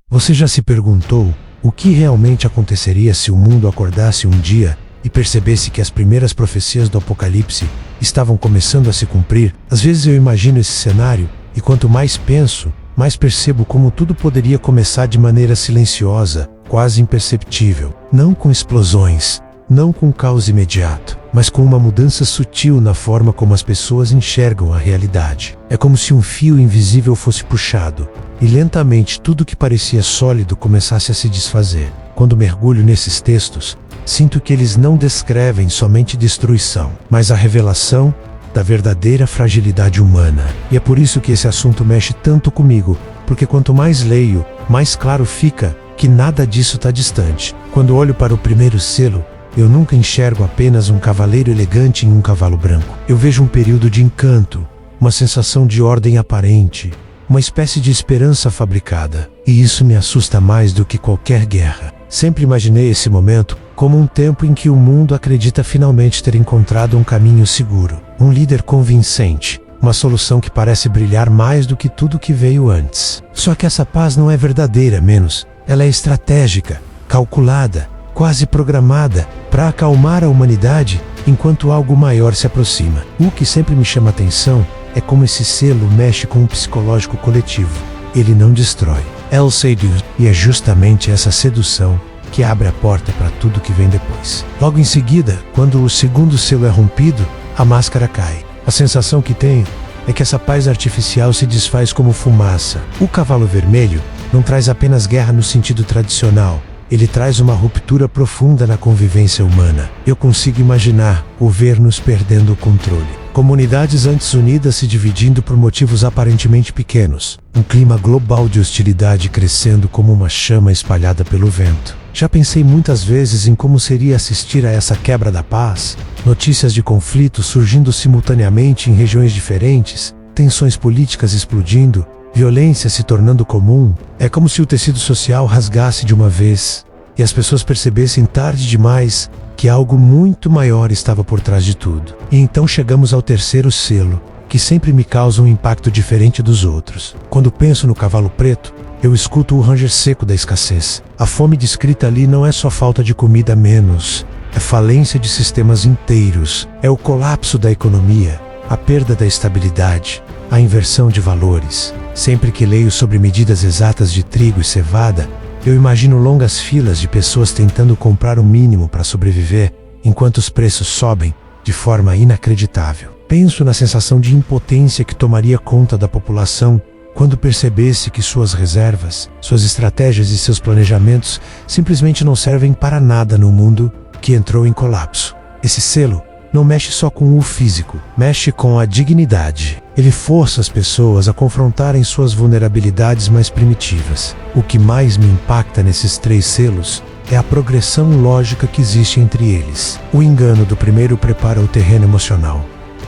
Você já se perguntou o que realmente aconteceria se o mundo acordasse um dia e percebesse que as primeiras profecias do Apocalipse estavam começando a se cumprir? Às vezes eu imagino esse cenário e quanto mais penso, mais percebo como tudo poderia começar de maneira silenciosa, quase imperceptível, não com explosões, não com caos imediato, mas com uma mudança sutil na forma como as pessoas enxergam a realidade. É como se um fio invisível fosse puxado, e lentamente tudo que parecia sólido começasse a se desfazer. Quando mergulho nesses textos, sinto que eles não descrevem somente destruição, mas a revelação da verdadeira fragilidade humana. E é por isso que esse assunto mexe tanto comigo, porque quanto mais leio, mais claro fica que nada disso está distante. Quando olho para o primeiro selo, eu nunca enxergo apenas um cavaleiro elegante em um cavalo branco. Eu vejo um período de encanto, uma sensação de ordem aparente, uma espécie de esperança fabricada. E isso me assusta mais do que qualquer guerra. Sempre imaginei esse momento como um tempo em que o mundo acredita finalmente ter encontrado um caminho seguro, um líder convincente, uma solução que parece brilhar mais do que tudo que veio antes. Só que essa paz não é verdadeira, menos. Ela é estratégica, calculada, quase programada para acalmar a humanidade enquanto algo maior se aproxima. O que sempre me chama a atenção é como esse selo mexe com o psicológico coletivo. Ele não destrói, ele seduz, e é justamente essa sedução que abre a porta para tudo que vem depois. Logo em seguida, quando o segundo selo é rompido, a máscara cai. A sensação que tenho é que essa paz artificial se desfaz como fumaça. O cavalo vermelho não traz apenas guerra no sentido tradicional, ele traz uma ruptura profunda na convivência humana. Eu consigo imaginar ou ver-nos perdendo o controle. Comunidades antes unidas se dividindo por motivos aparentemente pequenos. Um clima global de hostilidade crescendo como uma chama espalhada pelo vento. Já pensei muitas vezes em como seria assistir a essa quebra da paz. Notícias de conflitos surgindo simultaneamente em regiões diferentes, tensões políticas explodindo, violência se tornando comum. É como se o tecido social rasgasse de uma vez e as pessoas percebessem tarde demais que algo muito maior estava por trás de tudo. E então chegamos ao terceiro selo, que sempre me causa um impacto diferente dos outros. Quando penso no cavalo preto, eu escuto o ranger seco da escassez. A fome descrita ali não é só falta de comida a menos, é falência de sistemas inteiros, é o colapso da economia, a perda da estabilidade, a inversão de valores. Sempre que leio sobre medidas exatas de trigo e cevada, eu imagino longas filas de pessoas tentando comprar o mínimo para sobreviver, enquanto os preços sobem de forma inacreditável. Penso na sensação de impotência que tomaria conta da população quando percebesse que suas reservas, suas estratégias e seus planejamentos simplesmente não servem para nada no mundo que entrou em colapso. Esse selo não mexe só com o físico, mexe com a dignidade. Ele força as pessoas a confrontarem suas vulnerabilidades mais primitivas. O que mais me impacta nesses três selos é a progressão lógica que existe entre eles. O engano do primeiro prepara o terreno emocional.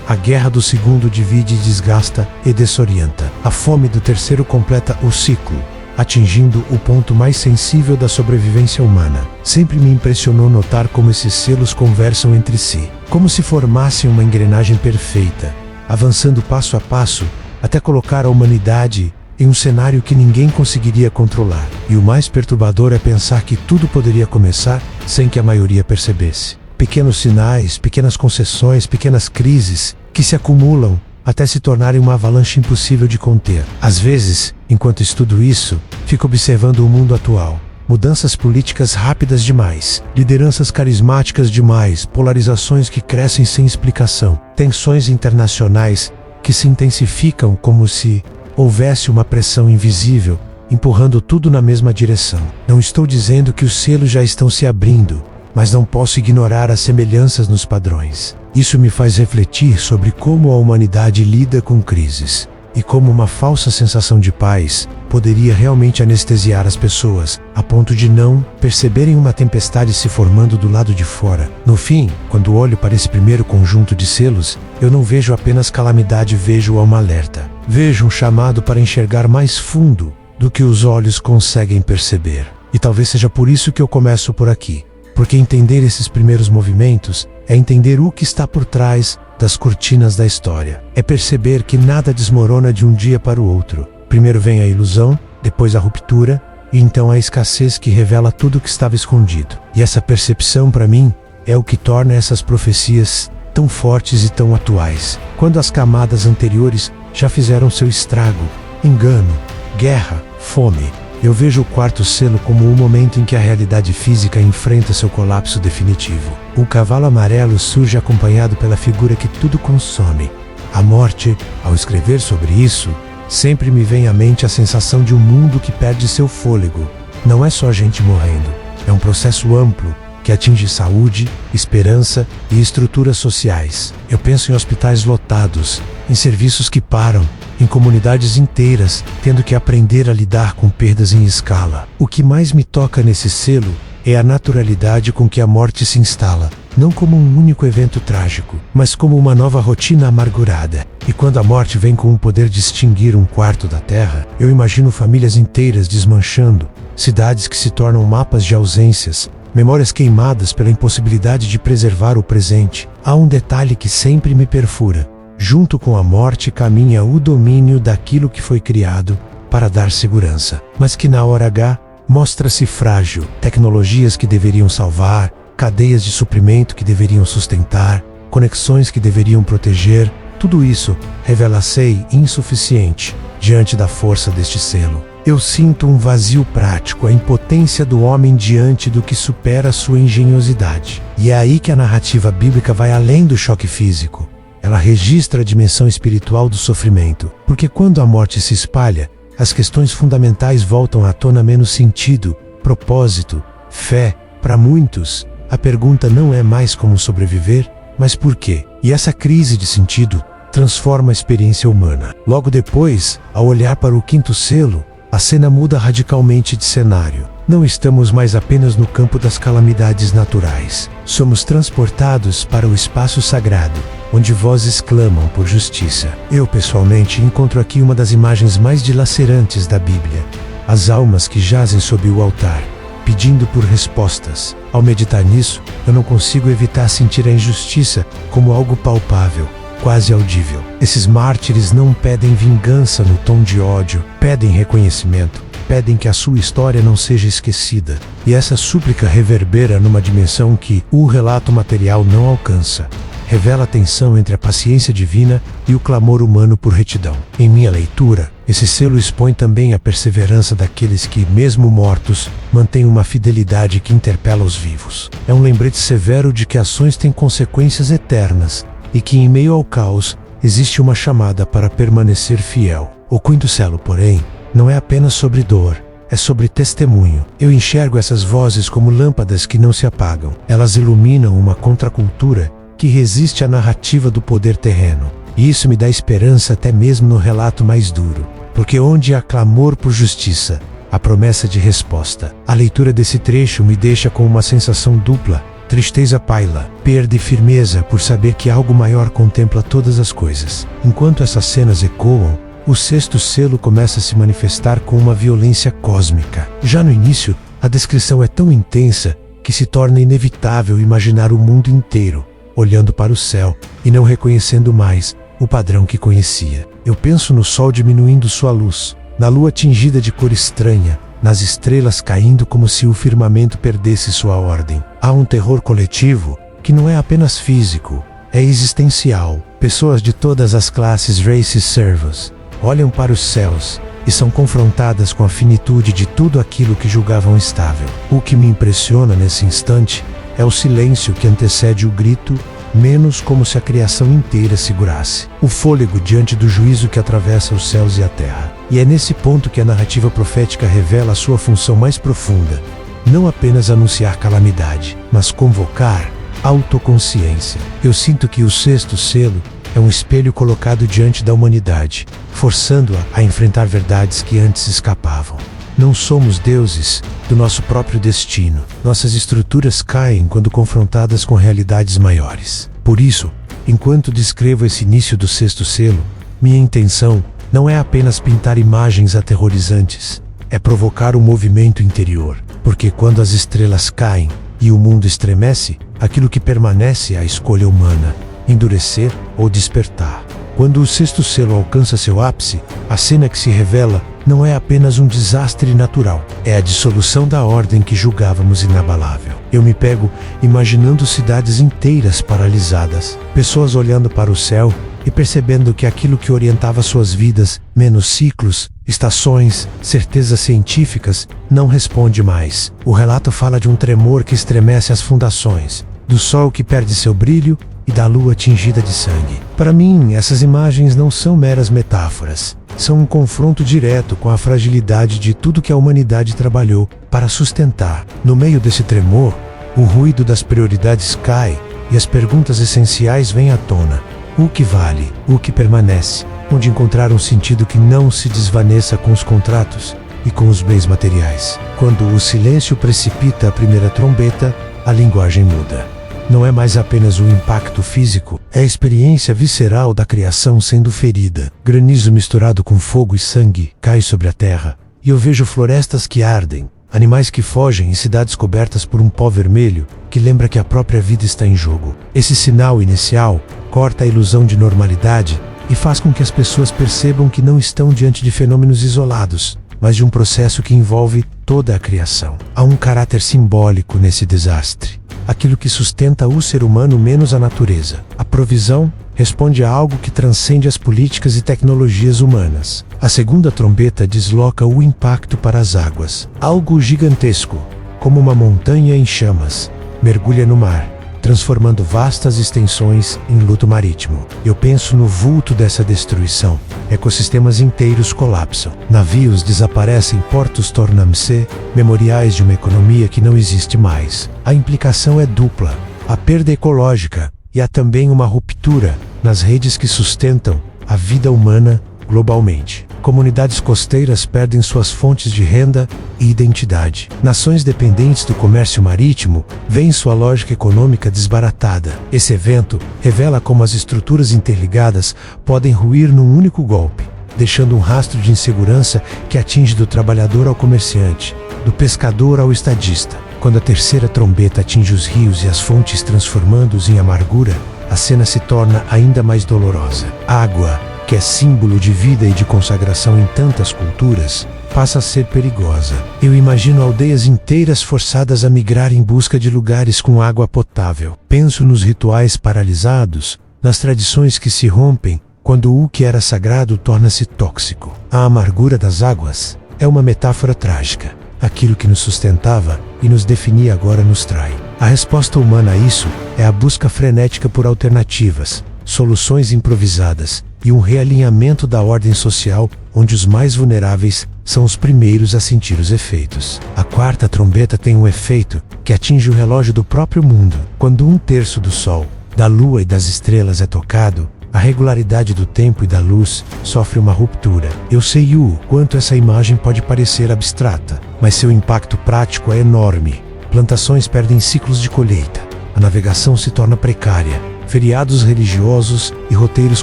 A guerra do segundo divide e desgasta e desorienta. A fome do terceiro completa o ciclo, atingindo o ponto mais sensível da sobrevivência humana. Sempre me impressionou notar como esses selos conversam entre si, como se formassem uma engrenagem perfeita, avançando passo a passo até colocar a humanidade em um cenário que ninguém conseguiria controlar. E o mais perturbador é pensar que tudo poderia começar sem que a maioria percebesse. Pequenos sinais, pequenas concessões, pequenas crises que se acumulam até se tornarem uma avalanche impossível de conter. Às vezes, enquanto estudo isso, fico observando o mundo atual. Mudanças políticas rápidas demais, lideranças carismáticas demais, polarizações que crescem sem explicação, tensões internacionais que se intensificam como se houvesse uma pressão invisível, empurrando tudo na mesma direção. Não estou dizendo que os selos já estão se abrindo, mas não posso ignorar as semelhanças nos padrões. Isso me faz refletir sobre como a humanidade lida com crises, e como uma falsa sensação de paz poderia realmente anestesiar as pessoas, a ponto de não perceberem uma tempestade se formando do lado de fora. No fim, quando olho para esse primeiro conjunto de selos, eu não vejo apenas calamidade, vejo um alerta. Vejo um chamado para enxergar mais fundo do que os olhos conseguem perceber. E talvez seja por isso que eu começo por aqui. Porque entender esses primeiros movimentos é entender o que está por trás das cortinas da história. É perceber que nada desmorona de um dia para o outro. Primeiro vem a ilusão, depois a ruptura, e então a escassez que revela tudo o que estava escondido. E essa percepção, para mim, é o que torna essas profecias tão fortes e tão atuais. Quando as camadas anteriores já fizeram seu estrago, engano, guerra, fome, eu vejo o quarto selo como o momento em que a realidade física enfrenta seu colapso definitivo. O cavalo amarelo surge acompanhado pela figura que tudo consome. A morte, ao escrever sobre isso, sempre me vem à mente a sensação de um mundo que perde seu fôlego. Não é só gente morrendo, é um processo amplo que atinge saúde, esperança e estruturas sociais. Eu penso em hospitais lotados, em serviços que param, em comunidades inteiras tendo que aprender a lidar com perdas em escala. O que mais me toca nesse selo é a naturalidade com que a morte se instala, não como um único evento trágico, mas como uma nova rotina amargurada. E quando a morte vem com o poder de extinguir um quarto da terra, eu imagino famílias inteiras desmanchando, cidades que se tornam mapas de ausências, memórias queimadas pela impossibilidade de preservar o presente. Há um detalhe que sempre me perfura. Junto com a morte caminha o domínio daquilo que foi criado para dar segurança, mas que na hora H mostra-se frágil. Tecnologias que deveriam salvar, cadeias de suprimento que deveriam sustentar, conexões que deveriam proteger, tudo isso revela-se insuficiente diante da força deste selo. Eu sinto um vazio prático, a impotência do homem diante do que supera sua engenhosidade. E é aí que a narrativa bíblica vai além do choque físico. Ela registra a dimensão espiritual do sofrimento, porque quando a morte se espalha, as questões fundamentais voltam à tona: menos sentido, propósito, fé. Para muitos, a pergunta não é mais como sobreviver, mas por quê? E essa crise de sentido transforma a experiência humana. Logo depois, ao olhar para o quinto selo, a cena muda radicalmente de cenário. Não estamos mais apenas no campo das calamidades naturais. Somos transportados para o espaço sagrado, onde vozes clamam por justiça. Eu, pessoalmente, encontro aqui uma das imagens mais dilacerantes da Bíblia. As almas que jazem sob o altar, pedindo por respostas. Ao meditar nisso, eu não consigo evitar sentir a injustiça como algo palpável, quase audível. Esses mártires não pedem vingança no tom de ódio, pedem reconhecimento, pedem que a sua história não seja esquecida. E essa súplica reverbera numa dimensão que o relato material não alcança. Revela a tensão entre a paciência divina e o clamor humano por retidão. Em minha leitura, esse selo expõe também a perseverança daqueles que, mesmo mortos, mantêm uma fidelidade que interpela os vivos. É um lembrete severo de que ações têm consequências eternas e que, em meio ao caos, existe uma chamada para permanecer fiel. O quinto selo, porém, não é apenas sobre dor, é sobre testemunho. Eu enxergo essas vozes como lâmpadas que não se apagam. Elas iluminam uma contracultura que resiste à narrativa do poder terreno. E isso me dá esperança até mesmo no relato mais duro, porque onde há clamor por justiça, há promessa de resposta. A leitura desse trecho me deixa com uma sensação dupla: tristeza paila, perda e firmeza por saber que algo maior contempla todas as coisas. Enquanto essas cenas ecoam, o sexto selo começa a se manifestar com uma violência cósmica. Já no início, a descrição é tão intensa que se torna inevitável imaginar o mundo inteiro olhando para o céu e não reconhecendo mais o padrão que conhecia. Eu penso no sol diminuindo sua luz, na lua tingida de cor estranha, nas estrelas caindo como se o firmamento perdesse sua ordem. Há um terror coletivo que não é apenas físico, é existencial. Pessoas de todas as classes, races, servos, olham para os céus e são confrontadas com a finitude de tudo aquilo que julgavam estável. O que me impressiona nesse instante é o silêncio que antecede o grito, menos como se a criação inteira segurasse o fôlego diante do juízo que atravessa os céus e a terra. E é nesse ponto que a narrativa profética revela a sua função mais profunda: não apenas anunciar calamidade, mas convocar autoconsciência. Eu sinto que o sexto selo é um espelho colocado diante da humanidade, forçando-a a enfrentar verdades que antes escapavam. Não somos deuses do nosso próprio destino. Nossas estruturas caem quando confrontadas com realidades maiores. Por isso, enquanto descrevo esse início do sexto selo, minha intenção não é apenas pintar imagens aterrorizantes, é provocar um movimento interior. Porque quando as estrelas caem e o mundo estremece, aquilo que permanece é a escolha humana: endurecer ou despertar. Quando o sexto selo alcança seu ápice, a cena que se revela não é apenas um desastre natural, é a dissolução da ordem que julgávamos inabalável. Eu me pego imaginando cidades inteiras paralisadas, pessoas olhando para o céu e percebendo que aquilo que orientava suas vidas, menos ciclos, estações, certezas científicas, não responde mais. O relato fala de um tremor que estremece as fundações, do sol que perde seu brilho e da lua tingida de sangue. Para mim, essas imagens não são meras metáforas. São um confronto direto com a fragilidade de tudo que a humanidade trabalhou para sustentar. No meio desse tremor, o ruído das prioridades cai e as perguntas essenciais vêm à tona. O que vale? O que permanece? Onde encontrar um sentido que não se desvaneça com os contratos e com os bens materiais. Quando o silêncio precipita a primeira trombeta, a linguagem muda. Não é mais apenas o impacto físico, é a experiência visceral da criação sendo ferida. Granizo misturado com fogo e sangue cai sobre a terra, e eu vejo florestas que ardem, animais que fogem e cidades cobertas por um pó vermelho que lembra que a própria vida está em jogo. Esse sinal inicial corta a ilusão de normalidade e faz com que as pessoas percebam que não estão diante de fenômenos isolados, mas de um processo que envolve toda a criação. Há um caráter simbólico nesse desastre. Aquilo que sustenta o ser humano menos a natureza. A provisão responde a algo que transcende as políticas e tecnologias humanas. A segunda trombeta desloca o impacto para as águas. Algo gigantesco, como uma montanha em chamas, mergulha no mar, transformando vastas extensões em luto marítimo. Eu penso no vulto dessa destruição. Ecossistemas inteiros colapsam. Navios desaparecem, portos tornam-se memoriais de uma economia que não existe mais. A implicação é dupla. A perda ecológica e há também uma ruptura nas redes que sustentam a vida humana globalmente. Comunidades costeiras perdem suas fontes de renda e identidade. Nações dependentes do comércio marítimo veem sua lógica econômica desbaratada. Esse evento revela como as estruturas interligadas podem ruir num único golpe, deixando um rastro de insegurança que atinge do trabalhador ao comerciante, do pescador ao estadista. Quando a terceira trombeta atinge os rios e as fontes transformando-os em amargura, a cena se torna ainda mais dolorosa. A água, que é símbolo de vida e de consagração em tantas culturas, passa a ser perigosa. Eu imagino aldeias inteiras forçadas a migrar em busca de lugares com água potável. Penso nos rituais paralisados, nas tradições que se rompem quando o que era sagrado torna-se tóxico. A amargura das águas é uma metáfora trágica. Aquilo que nos sustentava e nos definia agora nos trai. A resposta humana a isso é a busca frenética por alternativas, soluções improvisadas e um realinhamento da ordem social onde os mais vulneráveis são os primeiros a sentir os efeitos. A quarta trombeta tem um efeito que atinge o relógio do próprio mundo. Quando 1/3 do Sol, da Lua e das estrelas é tocado, a regularidade do tempo e da luz sofre uma ruptura. Eu sei o quanto essa imagem pode parecer abstrata, mas seu impacto prático é enorme. Plantações perdem ciclos de colheita, a navegação se torna precária, feriados religiosos e roteiros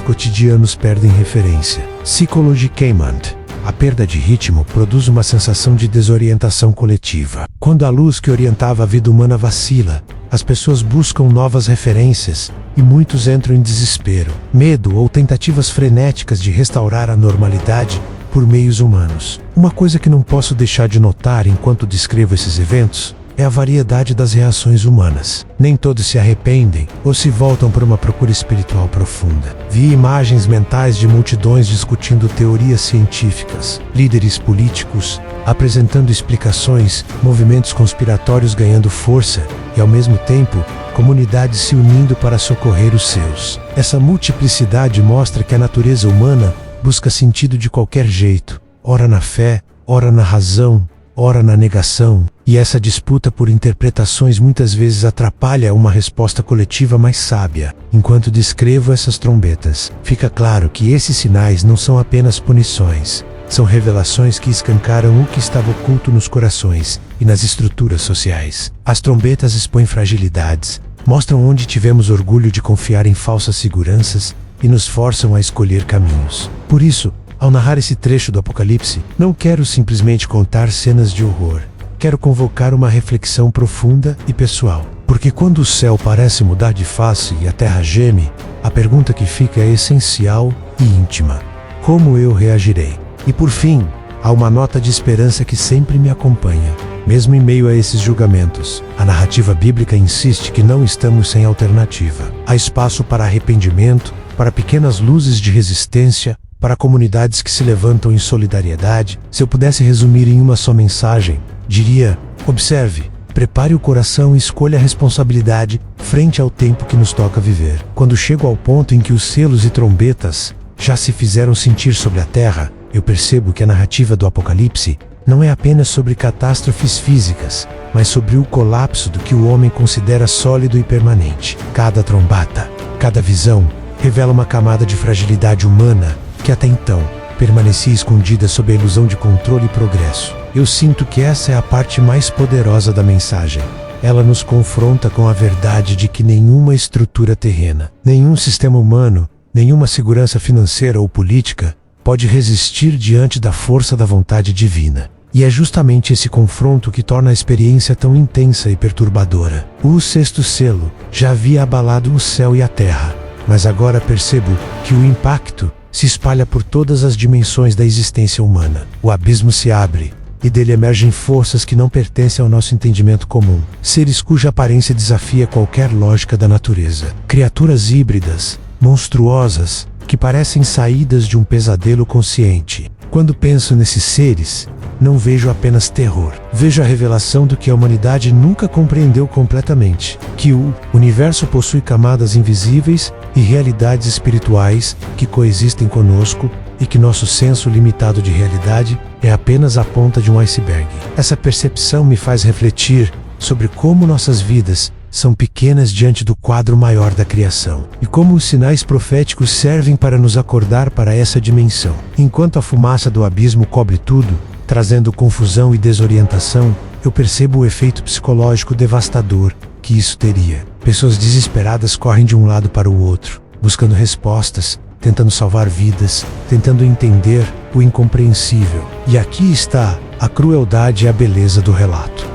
cotidianos perdem referência. Psychologicamente, a perda de ritmo produz uma sensação de desorientação coletiva. Quando a luz que orientava a vida humana vacila, as pessoas buscam novas referências e muitos entram em desespero, medo ou tentativas frenéticas de restaurar a normalidade por meios humanos. Uma coisa que não posso deixar de notar enquanto descrevo esses eventos é a variedade das reações humanas. Nem todos se arrependem ou se voltam para uma procura espiritual profunda. Vi imagens mentais de multidões discutindo teorias científicas, líderes políticos apresentando explicações, movimentos conspiratórios ganhando força e, ao mesmo tempo, comunidades se unindo para socorrer os seus. Essa multiplicidade mostra que a natureza humana busca sentido de qualquer jeito, ora na fé, ora na razão, ora na negação, e essa disputa por interpretações muitas vezes atrapalha uma resposta coletiva mais sábia. Enquanto descrevo essas trombetas, fica claro que esses sinais não são apenas punições, são revelações que escancaram o que estava oculto nos corações e nas estruturas sociais. As trombetas expõem fragilidades, mostram onde tivemos orgulho de confiar em falsas seguranças e nos forçam a escolher caminhos. Por isso, ao narrar esse trecho do Apocalipse, não quero simplesmente contar cenas de horror. Quero convocar uma reflexão profunda e pessoal. Porque quando o céu parece mudar de face e a terra geme, a pergunta que fica é essencial e íntima. Como eu reagirei? E por fim, há uma nota de esperança que sempre me acompanha. Mesmo em meio a esses julgamentos, a narrativa bíblica insiste que não estamos sem alternativa. Há espaço para arrependimento, para pequenas luzes de resistência, para comunidades que se levantam em solidariedade. Se eu pudesse resumir em uma só mensagem, diria: observe, prepare o coração e escolha a responsabilidade frente ao tempo que nos toca viver. Quando chego ao ponto em que os selos e trombetas já se fizeram sentir sobre a terra, eu percebo que a narrativa do Apocalipse não é apenas sobre catástrofes físicas, mas sobre o colapso do que o homem considera sólido e permanente. Cada trombeta, cada visão, revela uma camada de fragilidade humana que até então permanecia escondida sob a ilusão de controle e progresso. Eu sinto que essa é a parte mais poderosa da mensagem. Ela nos confronta com a verdade de que nenhuma estrutura terrena, nenhum sistema humano, nenhuma segurança financeira ou política pode resistir diante da força da vontade divina. E é justamente esse confronto que torna a experiência tão intensa e perturbadora. O sexto selo já havia abalado o céu e a terra, mas agora percebo que o impacto se espalha por todas as dimensões da existência humana. O abismo se abre, e dele emergem forças que não pertencem ao nosso entendimento comum. Seres cuja aparência desafia qualquer lógica da natureza. Criaturas híbridas, monstruosas, que parecem saídas de um pesadelo consciente. Quando penso nesses seres, não vejo apenas terror. Vejo a revelação do que a humanidade nunca compreendeu completamente. Que o universo possui camadas invisíveis e realidades espirituais que coexistem conosco, e que nosso senso limitado de realidade é apenas a ponta de um iceberg. Essa percepção me faz refletir sobre como nossas vidas são pequenas diante do quadro maior da criação, e como os sinais proféticos servem para nos acordar para essa dimensão. Enquanto a fumaça do abismo cobre tudo, trazendo confusão e desorientação, eu percebo o efeito psicológico devastador que isso teria. Pessoas desesperadas correm de um lado para o outro, buscando respostas, tentando salvar vidas, tentando entender o incompreensível. E aqui está a crueldade e a beleza do relato.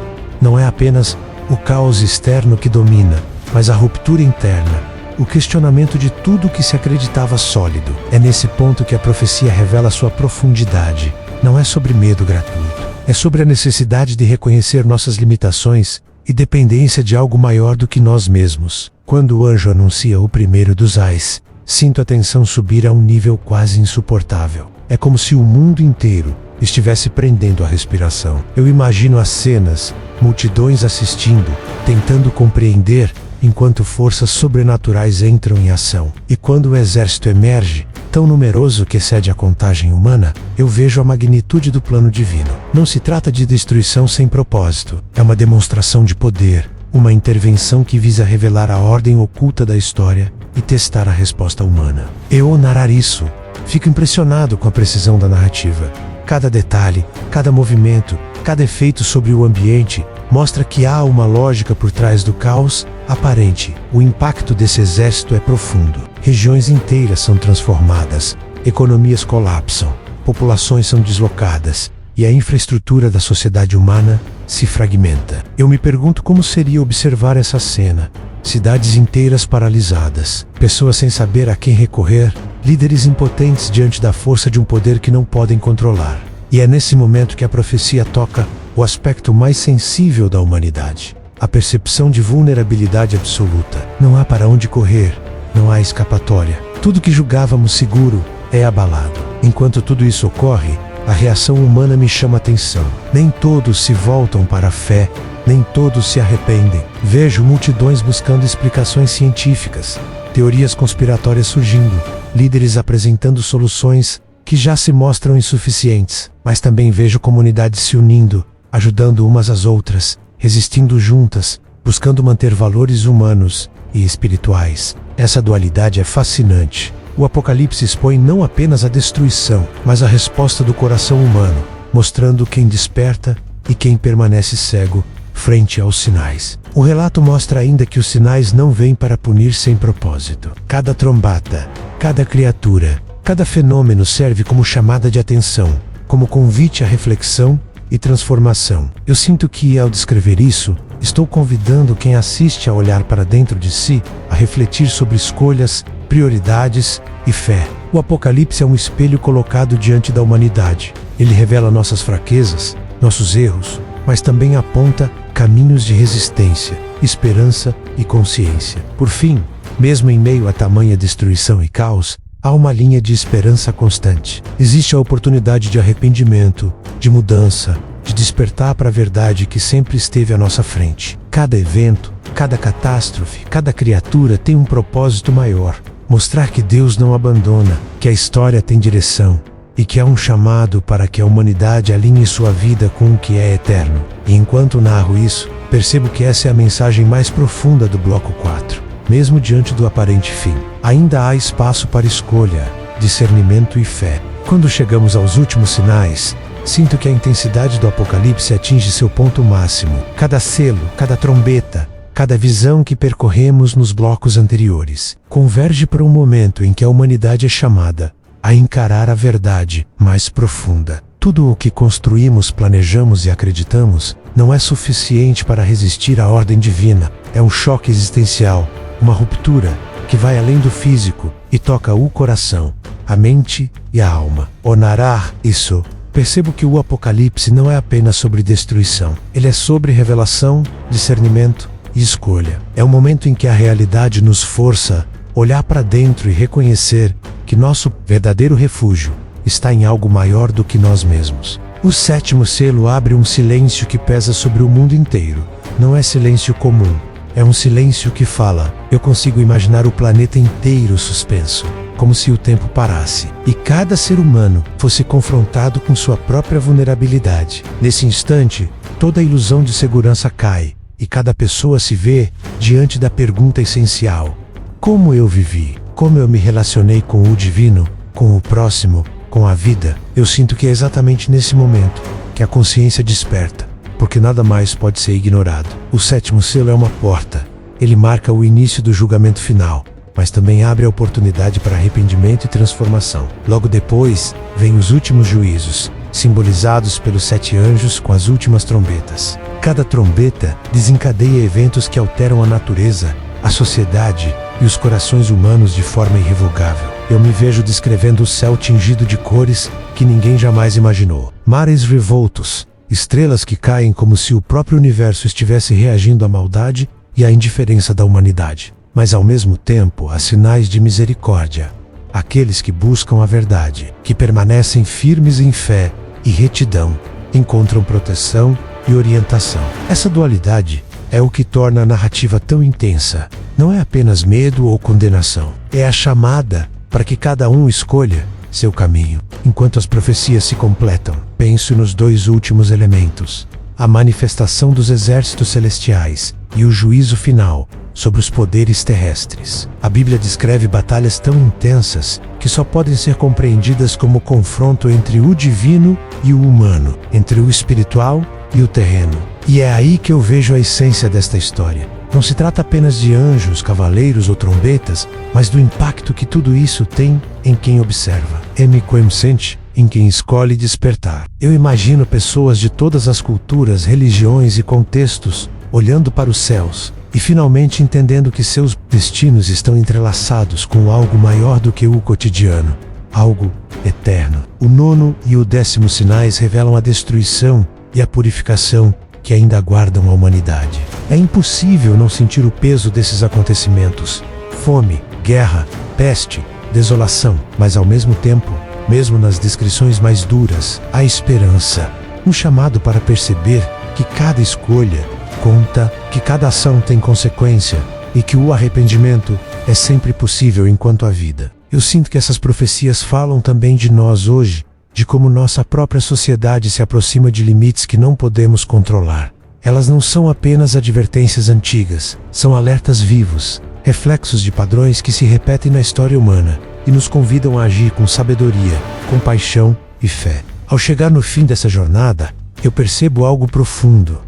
Não é apenas o caos externo que domina, mas a ruptura interna, o questionamento de tudo que se acreditava sólido. É nesse ponto que a profecia revela sua profundidade. Não é sobre medo gratuito, é sobre a necessidade de reconhecer nossas limitações e dependência de algo maior do que nós mesmos. Quando o anjo anuncia o primeiro dos ais, sinto a tensão subir a um nível quase insuportável. É como se o mundo inteiro estivesse prendendo a respiração. Eu imagino as cenas, multidões assistindo, tentando compreender, enquanto forças sobrenaturais entram em ação. E quando o exército emerge, tão numeroso que excede a contagem humana, eu vejo a magnitude do plano divino. Não se trata de destruição sem propósito, é uma demonstração de poder, uma intervenção que visa revelar a ordem oculta da história e testar a resposta humana. Eu narrar isso, fico impressionado com a precisão da narrativa. Cada detalhe, cada movimento, cada efeito sobre o ambiente mostra que há uma lógica por trás do caos aparente. O impacto desse exército é profundo. Regiões inteiras são transformadas, economias colapsam, populações são deslocadas e a infraestrutura da sociedade humana se fragmenta. Eu me pergunto como seria observar essa cena. Cidades inteiras paralisadas, pessoas sem saber a quem recorrer, líderes impotentes diante da força de um poder que não podem controlar. E é nesse momento que a profecia toca o aspecto mais sensível da humanidade, a percepção de vulnerabilidade absoluta. Não há para onde correr, não há escapatória. Tudo que julgávamos seguro é abalado. Enquanto tudo isso ocorre, a reação humana me chama atenção. Nem todos se voltam para a fé, nem todos se arrependem. Vejo multidões buscando explicações científicas, teorias conspiratórias surgindo, líderes apresentando soluções que já se mostram insuficientes. Mas também vejo comunidades se unindo, ajudando umas às outras, resistindo juntas, buscando manter valores humanos e espirituais. Essa dualidade é fascinante. O Apocalipse expõe não apenas a destruição, mas a resposta do coração humano, mostrando quem desperta e quem permanece cego frente aos sinais. O relato mostra ainda que os sinais não vêm para punir sem propósito. Cada trombeta, cada criatura, cada fenômeno serve como chamada de atenção, como convite à reflexão e transformação. Eu sinto que, ao descrever isso, estou convidando quem assiste a olhar para dentro de si, a refletir sobre escolhas, prioridades e fé. O Apocalipse é um espelho colocado diante da humanidade. Ele revela nossas fraquezas, nossos erros, mas também aponta caminhos de resistência, esperança e consciência. Por fim, mesmo em meio a tamanha destruição e caos, há uma linha de esperança constante. Existe a oportunidade de arrependimento, de mudança, de despertar para a verdade que sempre esteve à nossa frente. Cada evento, cada catástrofe, cada criatura tem um propósito maior: mostrar que Deus não abandona, que a história tem direção e que há um chamado para que a humanidade alinhe sua vida com o que é eterno. E enquanto narro isso, percebo que essa é a mensagem mais profunda do bloco 4. Mesmo diante do aparente fim, ainda há espaço para escolha, discernimento e fé. Quando chegamos aos últimos sinais, sinto que a intensidade do Apocalipse atinge seu ponto máximo. Cada selo, cada trombeta, cada visão que percorremos nos blocos anteriores converge para um momento em que a humanidade é chamada a encarar a verdade mais profunda. Tudo o que construímos, planejamos e acreditamos não é suficiente para resistir à ordem divina. É um choque existencial, uma ruptura que vai além do físico e toca o coração, a mente e a alma. Onarar isso. Percebo que o Apocalipse não é apenas sobre destruição. Ele é sobre revelação, discernimento e escolha. É um momento em que a realidade nos força a olhar para dentro e reconhecer que nosso verdadeiro refúgio está em algo maior do que nós mesmos. O 7º selo abre um silêncio que pesa sobre o mundo inteiro. Não é silêncio comum. É um silêncio que fala. Eu consigo imaginar o planeta inteiro suspenso, como se o tempo parasse, e cada ser humano fosse confrontado com sua própria vulnerabilidade. Nesse instante, toda a ilusão de segurança cai, e cada pessoa se vê diante da pergunta essencial: como eu vivi? Como eu me relacionei com o divino, com o próximo, com a vida? Eu sinto que é exatamente nesse momento que a consciência desperta, porque nada mais pode ser ignorado. O 7º selo é uma porta. Ele marca o início do julgamento final, mas também abre a oportunidade para arrependimento e transformação. Logo depois, vêm os últimos juízos, simbolizados pelos 7 anjos com as últimas trombetas. Cada trombeta desencadeia eventos que alteram a natureza, a sociedade e os corações humanos de forma irrevogável. Eu me vejo descrevendo o céu tingido de cores que ninguém jamais imaginou. Mares revoltos, estrelas que caem como se o próprio universo estivesse reagindo à maldade e à indiferença da humanidade. Mas ao mesmo tempo, há sinais de misericórdia. Aqueles que buscam a verdade, que permanecem firmes em fé e retidão, encontram proteção e orientação. Essa dualidade é o que torna a narrativa tão intensa. Não é apenas medo ou condenação. É a chamada para que cada um escolha seu caminho. Enquanto as profecias se completam, penso nos 2 últimos elementos: a manifestação dos exércitos celestiais e o juízo final sobre os poderes terrestres. A Bíblia descreve batalhas tão intensas que só podem ser compreendidas como confronto entre o divino e o humano, entre o espiritual e o terreno. E é aí que eu vejo a essência desta história. Não se trata apenas de anjos, cavaleiros ou trombetas, mas do impacto que tudo isso tem em quem observa. M. Sente em quem escolhe despertar. Eu imagino pessoas de todas as culturas, religiões e contextos olhando para os céus e finalmente entendendo que seus destinos estão entrelaçados com algo maior do que o cotidiano, algo eterno. O 9º e o 10º sinais revelam a destruição e a purificação que ainda aguardam a humanidade. É impossível não sentir o peso desses acontecimentos: fome, guerra, peste, desolação. Mas ao mesmo tempo, mesmo nas descrições mais duras, há esperança. Um chamado para perceber que cada escolha conta, que cada ação tem consequência e que o arrependimento é sempre possível enquanto há vida. Eu sinto que essas profecias falam também de nós hoje, de como nossa própria sociedade se aproxima de limites que não podemos controlar. Elas não são apenas advertências antigas, são alertas vivos, reflexos de padrões que se repetem na história humana e nos convidam a agir com sabedoria, compaixão e fé. Ao chegar no fim dessa jornada, eu percebo algo profundo.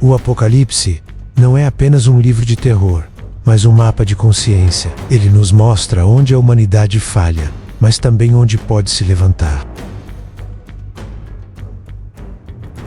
O Apocalipse não é apenas um livro de terror, mas um mapa de consciência. Ele nos mostra onde a humanidade falha, mas também onde pode se levantar.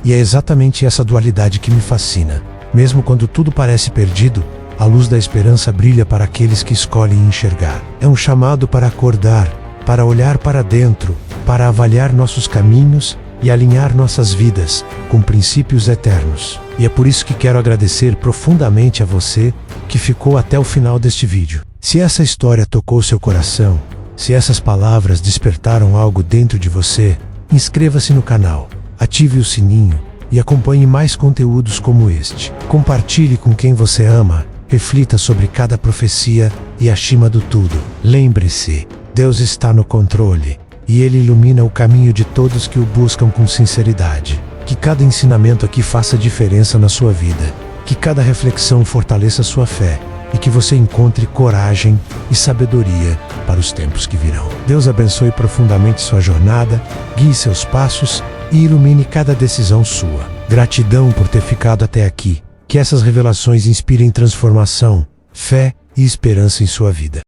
E é exatamente essa dualidade que me fascina. Mesmo quando tudo parece perdido, a luz da esperança brilha para aqueles que escolhem enxergar. É um chamado para acordar, para olhar para dentro, para avaliar nossos caminhos e alinhar nossas vidas com princípios eternos. E é por isso que quero agradecer profundamente a você que ficou até o final deste vídeo. Se essa história tocou seu coração, se essas palavras despertaram algo dentro de você, inscreva-se no canal, ative o sininho e acompanhe mais conteúdos como este. Compartilhe com quem você ama, reflita sobre cada profecia e, acima do tudo, lembre-se, Deus está no controle e Ele ilumina o caminho de todos que o buscam com sinceridade. Que cada ensinamento aqui faça diferença na sua vida, que cada reflexão fortaleça sua fé e que você encontre coragem e sabedoria para os tempos que virão. Deus abençoe profundamente sua jornada, guie seus passos e ilumine cada decisão sua. Gratidão por ter ficado até aqui. Que essas revelações inspirem transformação, fé e esperança em sua vida.